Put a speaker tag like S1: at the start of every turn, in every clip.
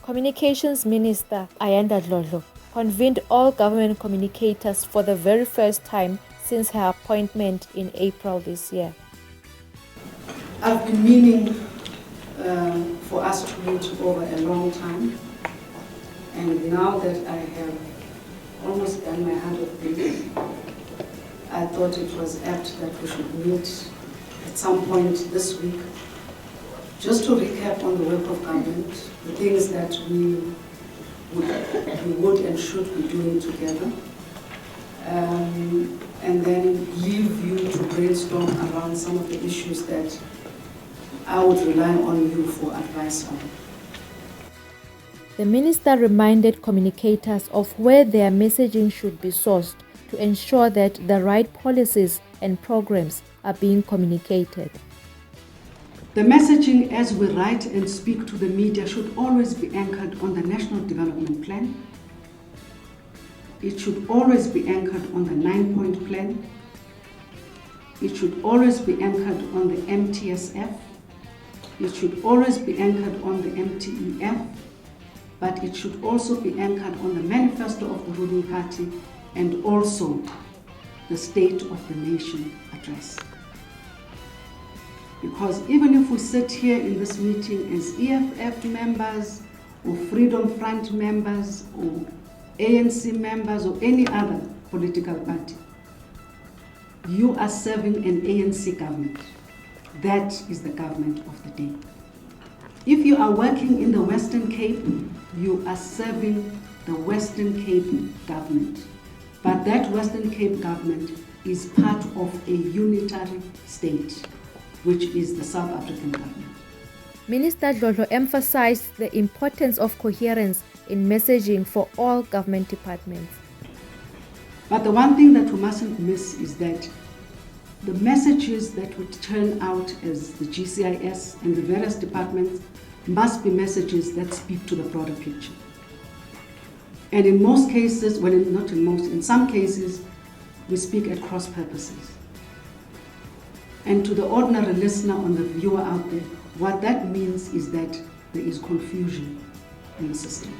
S1: Communications Minister Ayanda Dlodlo convened all government communicators for the very first time since her appointment in April this year.
S2: I've been meaning for us to meet over a long time, and now that I have almost done my 100 days, I thought it was apt that we should meet at some point this week, just to recap on the work of government, the things that we would and should be doing together, and then leave you to brainstorm around some of the issues that I would rely on you for advice on.
S1: The minister reminded communicators of where their messaging should be sourced to ensure that the right policies and programs are being communicated.
S2: The messaging as we write and speak to the media should always be anchored on the National Development Plan. It should always be anchored on the 9-point plan. It should always be anchored on the MTSF. It should always be anchored on the MTEF, but it should also be anchored on the manifesto of the ruling party and also the State of the Nation address. Because even if we sit here in this meeting as EFF members or Freedom Front members or ANC members or any other political party, you are serving an ANC government. That is the government of the day. If you are working in the Western Cape, you are serving the Western Cape government. But that Western Cape government is part of a unitary state, which is the South African government.
S1: Minister Dlodlo emphasized the importance of coherence in messaging for all government departments.
S2: But the one thing that we mustn't miss is that the messages that would turn out as the GCIS and the various departments must be messages that speak to the broader picture. And in most cases, well, not in most, in some cases, we speak at cross purposes. And to the ordinary listener or the viewer out there, what that means is that there is confusion in the system.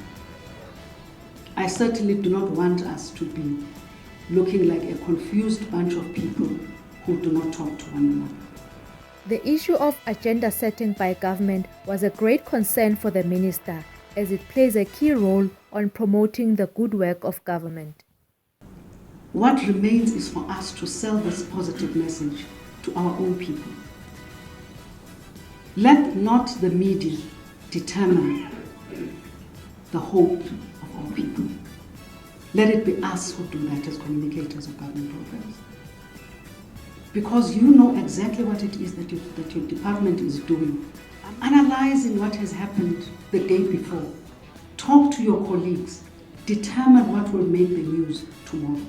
S2: I certainly do not want us to be looking like a confused bunch of people who do not talk to one another.
S1: The issue of agenda setting by government was a great concern for the minister, as it plays a key role on promoting the good work of government.
S2: What remains is for us to sell this positive message to our own people. Let not the media determine the hope of our people. Let it be us who do that as communicators of government programs. Because you know exactly what it is that your department is doing. Analyzing what has happened the day before. Talk to your colleagues. Determine what will make the news tomorrow.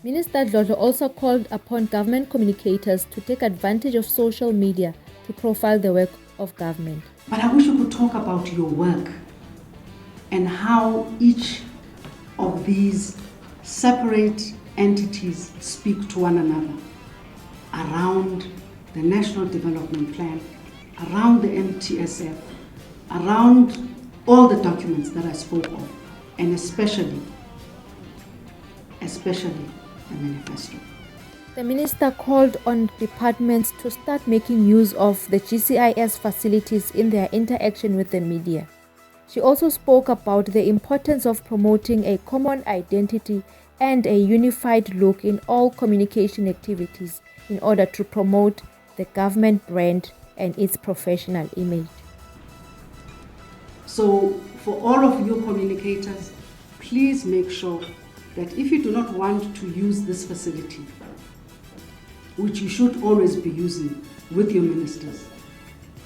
S1: Minister Dlodlo also called upon government communicators to take advantage of social media to profile the work of government.
S2: But I wish you could talk about your work and how each of these separate entities speak to one another around the National Development Plan, around the MTSF, around all the documents that I spoke of, and especially the manifesto.
S1: The minister called on departments to start making use of the GCIS facilities in their interaction with the media. She also spoke about the importance of promoting a common identity and a unified look in all communication activities in order to promote the government brand and its professional image.
S2: So for all of you communicators, please make sure that if you do not want to use this facility, which you should always be using with your ministers,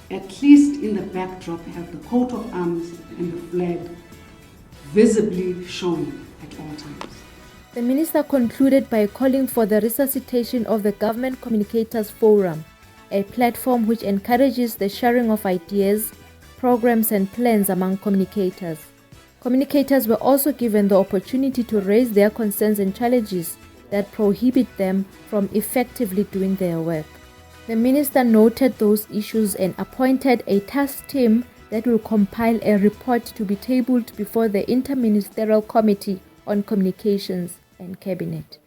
S2: at least in the backdrop have the coat of arms and the flag visibly showing at all times.
S1: The minister concluded by calling for the resuscitation of the Government Communicators Forum, a platform which encourages the sharing of ideas, programs and plans among communicators. Communicators were also given the opportunity to raise their concerns and challenges that prohibit them from effectively doing their work. The minister noted those issues and appointed a task team that will compile a report to be tabled before the Interministerial Committee on Communications and Cabinet.